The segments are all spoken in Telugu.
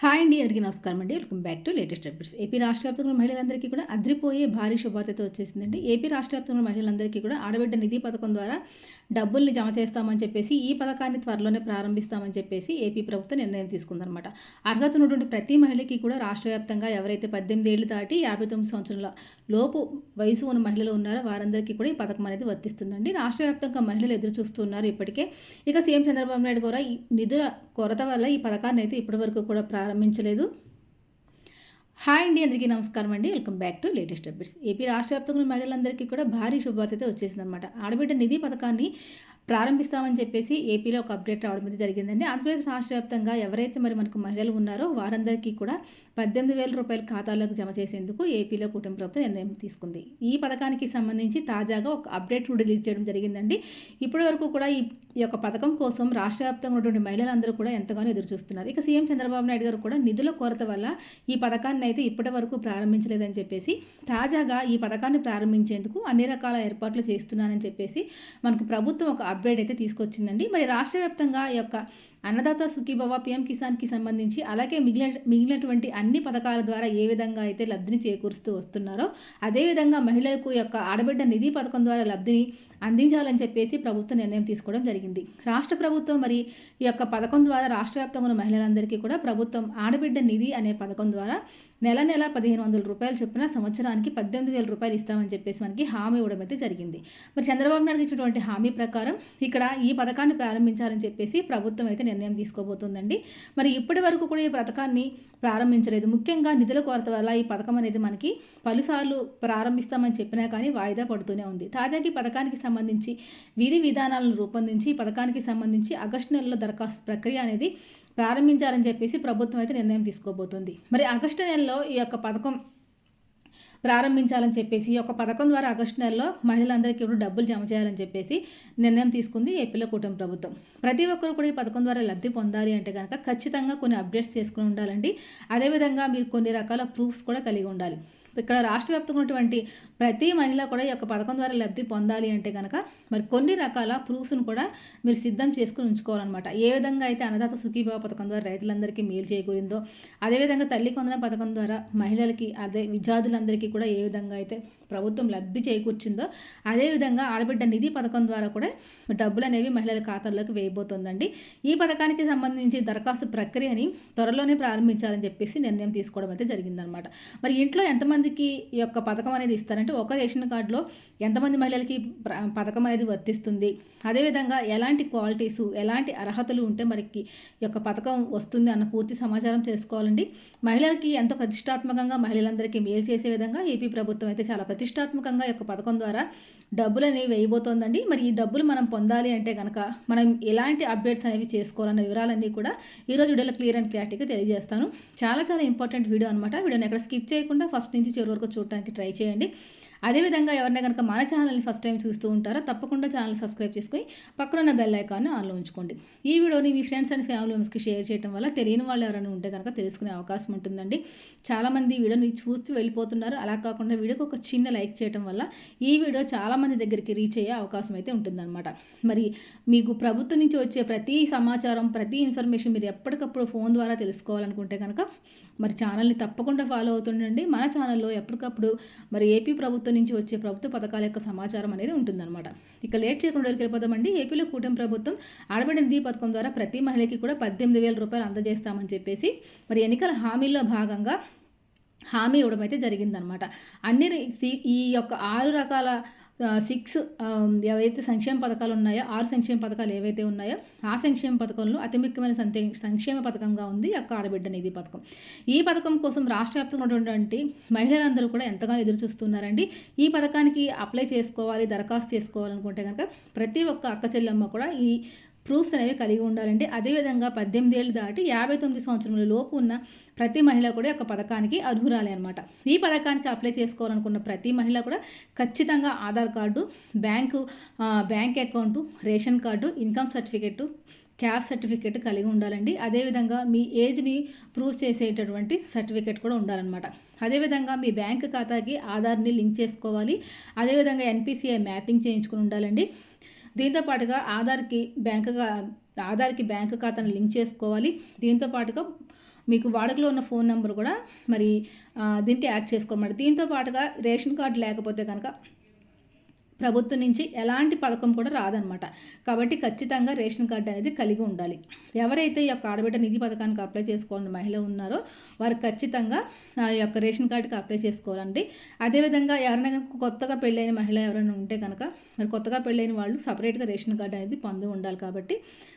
హాయ్ అండి, అందరికీ నమస్కారం అండి. Welcome back to latest updates. AP రాష్ట్ర వ్యాప్తంగా మహిళలందరికీ కూడా అదిరిపోయే భారీ శుభవార్తతో వచ్చేసిందండి. ఏపీ రాష్ట్ర వ్యాప్తంగా మహిళలందరికీ కూడా ఆడబిడ్డ నిధి పథకం ద్వారా డబ్బుల్ని జమ చేస్తామని చెప్పేసి, ఈ పథకాన్ని త్వరలోనే ప్రారంభిస్తామని చెప్పేసి ఏపీ ప్రభుత్వం నిర్ణయం తీసుకుందనమాట. అర్హత ఉన్నటువంటి ప్రతి మహిళకి కూడా రాష్ట్ర వ్యాప్తంగా ఎవరైతే 18 ఏళ్ళు దాటి 59 సంవత్సరాల లోపు వయసు ఉన్న మహిళలు ఉన్నారో వారందరికీ కూడా ఈ పథకం అనేది వర్తిస్తుందండి. రాష్ట్ర వ్యాప్తంగా మహిళలు ఎదురు చూస్తున్నారు ఇప్పటికే. ఇక సీఎం చంద్రబాబు నాయుడు కూడా ఈ నిధుల కొరత వల్ల ఈ పథకాన్ని అయితే ఇప్పటివరకు కూడా ప్రారంభించలేదు. హాయ్ అండి, అందరికీ నమస్కారం అండి. Welcome back to latest updates. AP రాష్ట్ర వ్యాప్తంగా మహిళలందరికీ కూడా భారీ శుభవార్త అయితే వచ్చేసిందనమాట. ఆడబిడ్డ నిధి పథకాన్ని ప్రారంభిస్తామని చెప్పేసి ఏపీలో ఒక అప్డేట్ రావడం అయితే జరిగిందండి. ఆంధ్రప్రదేశ్ రాష్ట్ర వ్యాప్తంగా ఎవరైతే మరి మనకు మహిళలు ఉన్నారో వారందరికీ కూడా 18,000 రూపాయలు ఖాతాలోకి జమ చేసేందుకు ఏపీలో కూటమి ప్రభుత్వం నిర్ణయం తీసుకుంది. ఈ పథకానికి సంబంధించి తాజాగా ఒక అప్డేట్ రిలీజ్ చేయడం జరిగిందండి. ఇప్పటి వరకు కూడా ఈ యొక్క పథకం కోసం రాష్ట్ర వ్యాప్తంగా ఉన్నటువంటి మహిళలందరూ కూడా ఎంతగానో ఎదురు చూస్తున్నారు. ఇక సీఎం చంద్రబాబు నాయుడు గారు కూడా నిధుల కొరత వల్ల ఈ పథకాన్ని అయితే ఇప్పటి వరకు ప్రారంభించలేదని చెప్పేసి, తాజాగా ఈ పథకాన్ని ప్రారంభించేందుకు అన్ని రకాల ఏర్పాట్లు చేస్తున్నానని చెప్పేసి మనకు ప్రభుత్వం ఒక అప్డేట్ అయితే తీసుకొచ్చిందండి. మరి రాష్ట్ర వ్యాప్తంగా ఈ యొక్క అన్నదాత సుఖీభవ పీఎం కిసాన్కి సంబంధించి అలాగే మిగిలినటువంటి అన్ని పథకాల ద్వారా ఏ విధంగా అయితే లబ్ధిని చేకూరుస్తూ వస్తున్నారో అదేవిధంగా మహిళలకు యొక్క ఆడబిడ్డ నిధి పథకం ద్వారా లబ్ధిని అందించాలని చెప్పేసి ప్రభుత్వం నిర్ణయం తీసుకోవడం జరిగింది. రాష్ట్ర ప్రభుత్వం మరి ఈ యొక్క పథకం ద్వారా రాష్ట్ర వ్యాప్తంగా ఉన్న మహిళలందరికీ కూడా ప్రభుత్వం ఆడబిడ్డ నిధి అనే పథకం ద్వారా నెల 1,500 రూపాయలు చొప్పున సంవత్సరానికి 18,000 రూపాయలు ఇస్తామని చెప్పేసి మనకి హామీ ఇవ్వడం అయితే జరిగింది. మరి చంద్రబాబు నాయుడు ఇచ్చినటువంటి హామీ ప్రకారం ఇక్కడ ఈ పథకాన్ని ప్రారంభించాలని చెప్పేసి ప్రభుత్వం అయితే నిర్ణయం తీసుకోబోతుందండి. మరి ఇప్పటి వరకు కూడా ఈ పథకాన్ని ప్రారంభించలేదు. ముఖ్యంగా నిధుల కొరత వల్ల ఈ పథకం అనేది మనకి పలుసార్లు ప్రారంభిస్తామని చెప్పినా కానీ వాయిదా పడుతూనే ఉంది. తాజాగా ఈ పథకానికి సంబంధించి విధి విధానాలను రూపొందించి ఈ పథకానికి సంబంధించి ఆగస్టు నెలలో దరఖాస్తు ప్రక్రియ అనేది ప్రారంభించాలని చెప్పేసి ప్రభుత్వం అయితే నిర్ణయం తీసుకోబోతుంది. మరి ఆగస్టు నెలలో ఈ యొక్క పథకం ప్రారంభించాలని చెప్పేసి ఈ యొక్క పథకం ద్వారా ఆగస్టు నెలలో మహిళలందరికీ కూడా డబ్బులు జమ చేయాలని చెప్పేసి నిర్ణయం తీసుకుంది ఏపీలో కూటమి ప్రభుత్వం. ప్రతి ఒక్కరు కూడా ఈ పథకం ద్వారా లబ్ధి పొందాలి అంటే కనుక ఖచ్చితంగా కొన్ని అప్డేట్స్ చేసుకుని ఉండాలండి. అదేవిధంగా మీరు కొన్ని రకాల ప్రూఫ్స్ కూడా కలిగి ఉండాలి. ఇక్కడ రాష్ట్ర వ్యాప్తంగా ఉన్నటువంటి ప్రతి మహిళ కూడా ఈ యొక్క పథకం ద్వారా లబ్ధి పొందాలి అంటే కనుక మరి కొన్ని రకాల ప్రూఫ్స్ను కూడా మీరు సిద్ధం చేసుకుని ఉంచుకోవాలన్నమాట. ఏ విధంగా అయితే అన్నదాత సుఖీభావ పథకం ద్వారా రైతులందరికీ మేలు చేకూరిందో అదేవిధంగా తల్లి వందన పథకం ద్వారా మహిళలకి అదే విద్యార్థులందరికీ కూడా ఏ విధంగా అయితే ప్రభుత్వం లబ్ధి చేకూర్చిందో అదేవిధంగా ఆడబిడ్డ నిధి పథకం ద్వారా కూడా డబ్బులు అనేవి మహిళల ఖాతాల్లోకి వేయబోతోందండి. ఈ పథకానికి సంబంధించి దరఖాస్తు ప్రక్రియని త్వరలోనే ప్రారంభించాలని చెప్పేసి నిర్ణయం తీసుకోవడం అయితే జరిగిందనమాట. మరి ఇంట్లో ఎంతమందికి ఈ యొక్క పథకం అనేది ఇస్తారంటే ఒక రేషన్ కార్డులో ఎంతమంది మహిళలకి పథకం అనేది వర్తిస్తుంది, అదేవిధంగా ఎలాంటి క్వాలిటీసు ఎలాంటి అర్హతలు ఉంటే మనకి ఈ యొక్క పథకం వస్తుంది అన్న పూర్తి సమాచారం చేసుకోవాలండి. మహిళలకి ఎంతో ప్రతిష్టాత్మకంగా మహిళలందరికీ మేలు చేసే విధంగా ఏపీ ప్రభుత్వం అయితే చాలా ప్రతిష్టాత్మకంగా ఈ యొక్క పథకం ద్వారా డబ్బులు అనేవి వేయబోతోందండి. మరి ఈ డబ్బులు మనం పొందాలి అంటే కనుక మనం ఎలాంటి అప్డేట్స్ అనేవి చేసుకోవాలన్న వివరాలన్నీ కూడా ఈరోజు వీడియోలో క్లియర్ అండ్ క్లారిటీగా తెలియజేస్తాను. చాలా చాలా ఇంపార్టెంట్ వీడియో అనమాట. వీడియోని ఎక్కడ స్కిప్ చేయకుండా ఫస్ట్ నుంచి చివరి వరకు చూడడానికి ట్రై చేయండి. అదేవిధంగా ఎవరైనా కనుక మన ఛానల్ని ఫస్ట్ టైం చూస్తూ ఉంటారో తప్పకుండా ఛానల్ సబ్స్క్రైబ్ చేసుకొని పక్కనున్న బెల్ ఐకాన్ని ఆన్లో ఉంచుకోండి. ఈ వీడియోని మీ ఫ్రెండ్స్ అండ్ ఫ్యామిలీ మెంబర్స్కి షేర్ చేయడం వల్ల తెలియని వాళ్ళు ఎవరైనా ఉంటే కనుక తెలుసుకునే అవకాశం ఉంటుందండి. చాలామంది వీడియోని చూస్తూ వెళ్ళిపోతున్నారు. అలా కాకుండా వీడియోకి ఒక చిన్న లైక్ చేయడం వల్ల ఈ వీడియో చాలామంది దగ్గరికి రీచ్ అయ్యే అవకాశం అయితే ఉంటుందన్నమాట. మరి మీకు ప్రభుత్వం నుంచి వచ్చే ప్రతి సమాచారం ప్రతి ఇన్ఫర్మేషన్ మీరు ఎప్పటికప్పుడు ఫోన్ ద్వారా తెలుసుకోవాలనుకుంటే కనుక మరి ఛానల్ని తప్పకుండా ఫాలో అవుతుండండి. మన ఛానల్లో ఎప్పటికప్పుడు మరి ఏపీ ప్రభుత్వం నుంచి వచ్చే ప్రభుత్వ పథకాల యొక్క సమాచారం అనేది ఉంటుందన్నమాట. ఇక లేట్ చేయకుండా వెళ్ళిపోదామండి. ఏపీలో కూటమి ప్రభుత్వం ఆడబిడ్డ నిధి పథకం ద్వారా ప్రతి మహిళకి కూడా 18,000 రూపాయలు అందజేస్తామని చెప్పేసి మరి ఎన్నికల హామీల్లో భాగంగా హామీ ఇవ్వడం అయితే జరిగిందనమాట. ఈ యొక్క 6 రకాల 6 ఏవైతే సంక్షేమ పథకాలు ఉన్నాయో 6 సంక్షేమ పథకాలు ఏవైతే ఉన్నాయో ఆ సంక్షేమ పథకంలో అతి ముఖ్యమైన సంక్షేమ పథకంగా ఉంది యొక్క ఆడబిడ్డ నిధి పథకం. ఈ పథకం కోసం రాష్ట్ర వ్యాప్తంగా ఉన్నటువంటి మహిళలందరూ కూడా ఎంతగానో ఎదురు చూస్తున్నారండి. ఈ పథకానికి అప్లై చేసుకోవాలి, దరఖాస్తు చేసుకోవాలనుకుంటే కనుక ప్రతి ఒక్క అక్క చెల్లెమ్మ కూడా ఈ ప్రూఫ్స్ అనేవి కలిగి ఉండాలండి. అదేవిధంగా 18 ఏళ్ళు దాటి 59 సంవత్సరముల లోపు ఉన్న ప్రతి మహిళ కూడా ఒక పథకానికి అర్హురాలి అనమాట. ఈ పథకానికి అప్లై చేసుకోవాలనుకున్న ప్రతి మహిళ కూడా ఖచ్చితంగా Aadhaar card, bank account, ration card, income certificate, caste certificate కలిగి ఉండాలండి. అదేవిధంగా మీ ఏజ్ని ప్రూవ్ చేసేటటువంటి సర్టిఫికేట్ కూడా ఉండాలన్నమాట. అదేవిధంగా మీ బ్యాంక్ ఖాతాకి ఆధార్ని లింక్ చేసుకోవాలి. అదేవిధంగా ఎన్పిసిఐ మ్యాపింగ్ చేయించుకుని ఉండాలండి. దీంతో పాటుగా ఆధార్కి బ్యాంకు ఖాతాను లింక్ చేసుకోవాలి. దీంతో పాటుగా మీకు వాడుకలో ఉన్న ఫోన్ నెంబర్ కూడా మరి దీనికి యాడ్ చేసుకోమాట. దీంతో పాటుగా రేషన్ కార్డు లేకపోతే కనుక ప్రభుత్వం నుంచి ఎలాంటి పథకం కూడా రాదనమాట. కాబట్టి ఖచ్చితంగా రేషన్ కార్డు అనేది కలిగి ఉండాలి. ఎవరైతే ఈ యొక్క ఆడబిడ్డ నిధి పథకానికి అప్లై చేసుకోవాలని మహిళ ఉన్నారో వారు ఖచ్చితంగా ఈ యొక్క రేషన్ కార్డుకి అప్లై చేసుకోవాలండి. అదేవిధంగా ఎవరైనా కొత్తగా పెళ్ళైన మహిళ ఎవరైనా ఉంటే కనుక మరి కొత్తగా పెళ్ళైన వాళ్ళు సపరేట్గా రేషన్ కార్డు అనేది పొంది ఉండాలి. కాబట్టి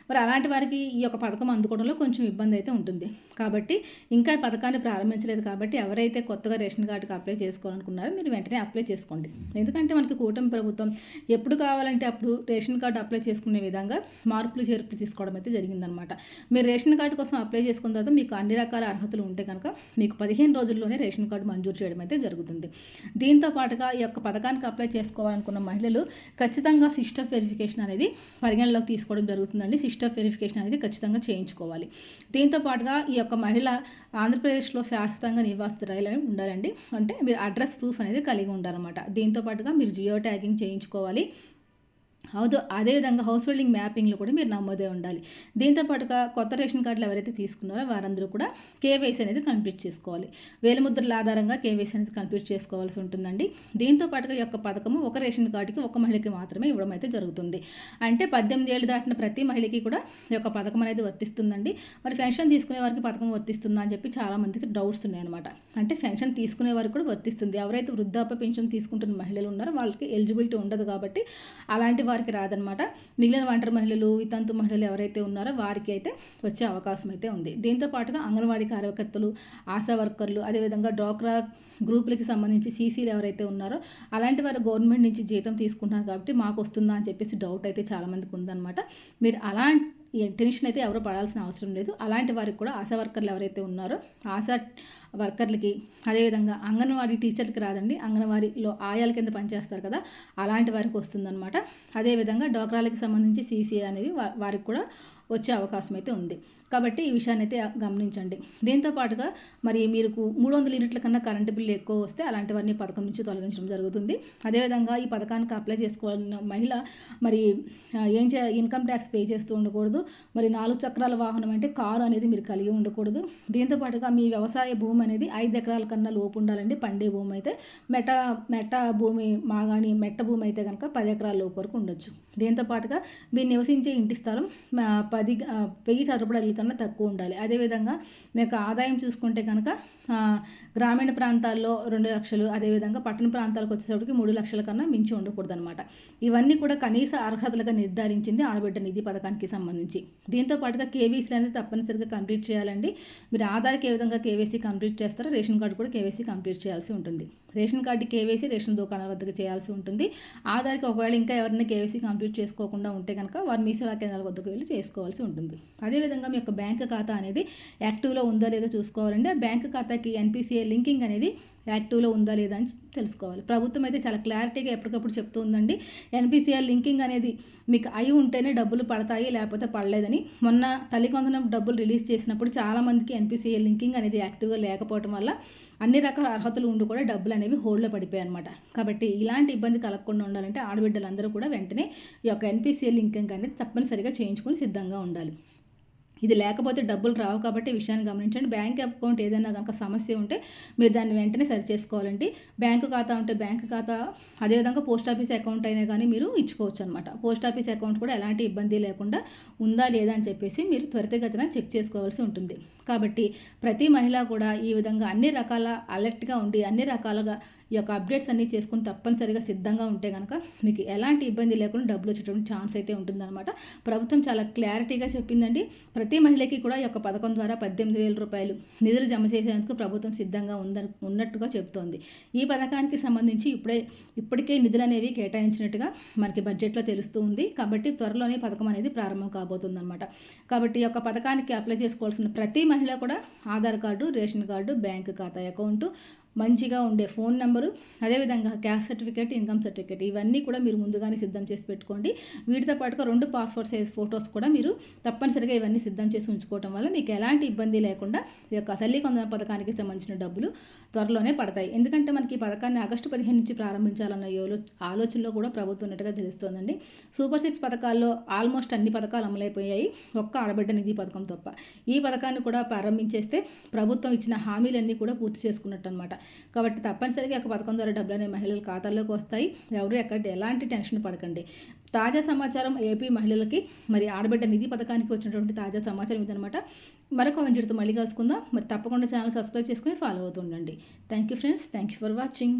మరి అలాంటి వారికి ఈ యొక్క పథకం అందుకోవడంలో కొంచెం ఇబ్బంది అయితే ఉంటుంది. కాబట్టి ఇంకా ఈ పథకాన్ని ప్రారంభించలేదు కాబట్టి ఎవరైతే కొత్తగా రేషన్ కార్డుకి అప్లై చేసుకోవాలనుకున్నారో మీరు వెంటనే అప్లై చేసుకోండి. ఎందుకంటే మనకి కూటమి ప్రభుత్వం ఎప్పుడు కావాలంటే అప్పుడు రేషన్ కార్డు అప్లై చేసుకునే విధంగా మార్పులు చేర్పులు తీసుకోవడం అయితే జరిగిందనమాట. మీరు రేషన్ కార్డు కోసం అప్లై చేసుకున్న తర్వాత మీకు అన్ని రకాల అర్హతలు ఉంటే కనుక మీకు 15 రోజుల్లోనే రేషన్ కార్డు మంజూరు చేయడం అయితే జరుగుతుంది. దీంతో పాటుగా ఈ యొక్క పథకానికి అప్లై చేసుకోవాలనుకున్న మహిళలు ఖచ్చితంగా సిస్టర్ వెరిఫికేషన్ అనేది పరిగణలోకి తీసుకోవడం జరుగుతుందండి. సిస్టర్ వెరిఫికేషన్ అనేది ఖచ్చితంగా చేయించుకోవాలి. దీంతో పాటుగా ఈ యొక్క మహిళ ఆంధ్రప్రదేశ్లో శాశ్వతంగా నివాసితురాలని ఉండాలండి. అంటే మీరు అడ్రస్ ప్రూఫ్ అనేది కలిగి ఉండాలన్నమాట. దీంతో పాటుగా మీరు జియో ట్యాగింగ్ చేయించుకోవాలి. అదేవిధంగా హౌస్ హోల్డింగ్ మ్యాపింగ్లో కూడా మీరు నమోదే ఉండాలి. దీంతో పాటుగా కొత్త రేషన్ కార్డులు ఎవరైతే తీసుకున్నారో వారందరూ కూడా కేవైసీ అనేది కంప్లీట్ చేసుకోవాలి. వేలిముద్రల ఆధారంగా కేవైసీ అనేది కంప్లీట్ చేసుకోవాల్సి ఉంటుందండి. దీంతో పాటుగా ఈ యొక్క పథకము ఒక రేషన్ కార్డుకి ఒక మహిళకి మాత్రమే ఇవ్వడం అయితే జరుగుతుంది. అంటే 18 ఏళ్ళు దాటిన ప్రతి మహిళకి కూడా ఈ యొక్క పథకం అనేది వర్తిస్తుందండి. మరి పెన్షన్ తీసుకునే వారికి పథకం వర్తిస్తుందా అని చెప్పి చాలామందికి డౌట్స్ ఉన్నాయన్నమాట. అంటే పెన్షన్ తీసుకునే వారికి కూడా వర్తిస్తుంది. ఎవరైతే వృద్ధాప్య పెన్షన్ తీసుకుంటున్న మహిళలు ఉన్నారో వాళ్ళకి ఎలిజిబిలిటీ ఉండదు కాబట్టి అలాంటి వారికి రాదనమాట. మిగిలిన ఒంటరి మహిళలు, వితంతు మహిళలు ఎవరైతే ఉన్నారో వారికి అయితే వచ్చే అవకాశం అయితే ఉంది. దీంతో పాటుగా అంగన్వాడీ కార్యకర్తలు, ఆశా వర్కర్లు, అదేవిధంగా డ్వాక్రా గ్రూపులకి సంబంధించి సీసీలు ఎవరైతే ఉన్నారో అలాంటి వారు గవర్నమెంట్ నుంచి జీతం తీసుకుంటున్నారు కాబట్టి మాకు వస్తుందా అని చెప్పేసి డౌట్ అయితే చాలామందికి ఉందన్నమాట. మీరు టెన్షన్ అయితే ఎవరు పడాల్సిన అవసరం లేదు. అలాంటి వారికి కూడా ఆశా వర్కర్లు ఎవరైతే ఉన్నారో ఆశా వర్కర్లకి, అదేవిధంగా అంగన్వాడీ టీచర్లకి రాదండి. అంగన్వాడీలో ఆయాల కింద పనిచేస్తారు కదా, అలాంటి వారికి వస్తుందన్నమాట. అదేవిధంగా డ్వాక్రాలకి సంబంధించి సీసీ అనేది వారికి కూడా వచ్చే అవకాశం అయితే ఉంది. కాబట్టి ఈ విషయాన్ని అయితే గమనించండి. దీంతో పాటుగా మరి మీరు 300 యూనిట్ల కన్నా కరెంటు బిల్లు ఎక్కువ వస్తే అలాంటి వారిని పథకం నుంచి తొలగించడం జరుగుతుంది. అదేవిధంగా ఈ పథకానికి అప్లై చేసుకోవాలన్న మహిళ మరి ఇన్కమ్ ట్యాక్స్ పే చేస్తూ ఉండకూడదు. మరి 4 చక్రాల వాహనం అంటే కారు అనేది మీరు కలిగి ఉండకూడదు. దీంతో పాటుగా మీ వ్యవసాయ భూమి అనేది 5 ఎకరాల కన్నా లోపు ఉండాలండి. పండే భూమి అయితే మెట్ట భూమి మాగాణి మెట్ట భూమి అయితే కనుక 10 ఎకరాల లోపు వరకు ఉండొచ్చు. దీంతో పాటుగా మీరు నివసించే ఇంటి స్థలం 1000 చదరపడి కన్నా తక్కువ ఉండాలి. అదేవిధంగా మీకు ఆదాయం చూసుకుంటే కనుక గ్రామీణ ప్రాంతాల్లో 2 లక్షలు, అదేవిధంగా పట్టణ ప్రాంతాలకు వచ్చేసరికి 3 లక్షల కన్నా మించి ఉండకూడదు అనమాట. ఇవన్నీ కూడా కనీస అర్హతలుగా నిర్ధారించింది ఆడబిడ్డ నిధి పథకానికి సంబంధించి. దీంతో పాటుగా కేవైసీ అనేది తప్పనిసరిగా కంప్లీట్ చేయాలండి. మీరు ఆధార్కి ఏ విధంగా కేవైసీ కంప్లీట్ చేస్తారో రేషన్ కార్డు కూడా కేవైసీ కంప్లీట్ చేయాల్సి ఉంటుంది. రేషన్ కార్డు కేవైసీ రేషన్ దుకాణాల వద్దకు చేయాల్సి ఉంటుంది. ఆధార్కి ఒకవేళ ఇంకా ఎవరైనా కేవైసీ కంప్లీట్ చేసుకోకుండా ఉంటే కనుక వారు మీ సేవా కేంద్రాల వద్దకు వెళ్ళి చేసుకోవాల్సి ఉంటుంది. అదేవిధంగా మీ యొక్క బ్యాంక్ ఖాతా అనేది యాక్టివ్లో ఉందో లేదో చూసుకోవాలండి. ఆ బ్యాంక్ ఖాతాకి ఎన్పిసిఐ లింకింగ్ అనేది యాక్టివ్లో ఉందా లేదా అని తెలుసుకోవాలి. ప్రభుత్వం అయితే చాలా క్లారిటీగా ఎప్పటికప్పుడు చెప్తూ ఉందండి. ఎన్పిసిఐ లింకింగ్ అనేది మీకు అయి ఉంటేనే డబ్బులు పడతాయి, లేకపోతే పడలేదని. మొన్న తల్లి కొందరం డబ్బులు రిలీజ్ చేసినప్పుడు చాలామందికి ఎన్పిసిఐ లింకింగ్ అనేది యాక్టివ్గా లేకపోవడం వల్ల అన్ని రకాల అర్హతలు ఉండి కూడా డబ్బులు అనేవి హోల్డ్లో పడిపోయాయి అనమాట. కాబట్టి ఇలాంటి ఇబ్బంది కలగకుండా ఉండాలంటే ఆడబిడ్డలందరూ కూడా వెంటనే ఈ యొక్క ఎన్పిసిఐ లింకింగ్ అనేది తప్పనిసరిగా చేయించుకొని సిద్ధంగా ఉండాలి. ఇది లేకపోతే డబ్బులు రావు కాబట్టి ఈ విషయాన్ని గమనించండి. బ్యాంక్ అకౌంట్ ఏదైనా కనుక సమస్య ఉంటే మీరు దాన్ని వెంటనే సరి చేసుకోవాలండి. బ్యాంకు ఖాతా ఉంటే బ్యాంకు ఖాతా, అదేవిధంగా పోస్ట్ ఆఫీస్ అకౌంట్ అయినా కానీ మీరు ఇచ్చుకోవచ్చు అనమాట. పోస్ట్ ఆఫీస్ అకౌంట్ కూడా ఎలాంటి ఇబ్బంది లేకుండా ఉందా లేదా అని చెప్పేసి మీరు త్వరితగతిన చెక్ చేసుకోవాల్సి ఉంటుంది. కాబట్టి ప్రతి మహిళ కూడా ఈ విధంగా అన్ని రకాల అలర్ట్గా ఉండి అన్ని రకాలుగా ఈ యొక్క అప్డేట్స్ అన్నీ చేసుకుని తప్పనిసరిగా సిద్ధంగా ఉంటే కనుక మీకు ఎలాంటి ఇబ్బంది లేకుండా డబ్బులు వచ్చేటువంటి ఛాన్స్ అయితే ఉంటుందన్నమాట. ప్రభుత్వం చాలా క్లారిటీగా చెప్పిందండి. ప్రతి మహిళకి కూడా ఈ యొక్క పథకం ద్వారా 18,000 రూపాయలు నిధులు జమ చేసేందుకు ప్రభుత్వం సిద్ధంగా ఉన్నట్టుగా చెప్తోంది. ఈ పథకానికి సంబంధించి ఇప్పటికే నిధులు అనేవి కేటాయించినట్టుగా మనకి బడ్జెట్లో తెలుస్తూ ఉంది. కాబట్టి త్వరలోనే పథకం అనేది ప్రారంభం కాబోతుందన్నమాట. కాబట్టి ఈ యొక్క పథకానికి అప్లై చేసుకోవాల్సిన ప్రతి మహిళ కూడా Aadhaar card, ration card, bank ఖాతా అకౌంటు, మంచిగా ఉండే ఫోన్ నెంబరు, అదేవిధంగా క్యాస్ట్ సర్టిఫికేట్, ఇన్కమ్ సర్టిఫికేట్ ఇవన్నీ కూడా మీరు ముందుగానే సిద్ధం చేసి పెట్టుకోండి. వీటితో పాటుగా 2 పాస్పోర్ట్ సైజ్ ఫొటోస్ కూడా మీరు తప్పనిసరిగా ఇవన్నీ సిద్ధం చేసి ఉంచుకోవటం వల్ల మీకు ఎలాంటి ఇబ్బంది లేకుండా ఈ యొక్క తల్లి కొందన పథకానికి సంబంధించిన డబ్బులు త్వరలోనే పడతాయి. ఎందుకంటే మనకి ఈ పథకాన్ని ఆగస్టు 15 నుంచి ప్రారంభించాలన్న ఆలోచనలో కూడా ప్రభుత్వం ఉన్నట్టుగా తెలుస్తోందండి. సూపర్ 6 పథకాల్లో ఆల్మోస్ట్ అన్ని పథకాలు అమలైపోయాయి, ఒక్క ఆడబిడ్డ నిధి పథకం తప్ప. ఈ పథకాన్ని కూడా ప్రారంభించేస్తే ప్రభుత్వం ఇచ్చిన హామీలన్నీ కూడా పూర్తి చేసుకున్నట్టు అనమాట. కాబట్టి తప్పనిసరిగా ఒక పథకం ద్వారా డబ్బులు అనే మహిళల ఖాతాల్లోకి వస్తాయి. ఎవరు ఎలాంటి టెన్షన్ పడకండి. తాజా సమాచారం ఏపీ మహిళలకి మరి ఆడబిడ్డ నిధి పథకానికి వచ్చినటువంటి తాజా సమాచారం ఇదనమాట. మరొక మంచితో మళ్ళీ కలుసుకుందాం. మరి తప్పకుండా ఛానల్ సబ్స్క్రైబ్ చేసుకుని ఫాలో అవుతుండండి. Thank you friends, thank you for watching.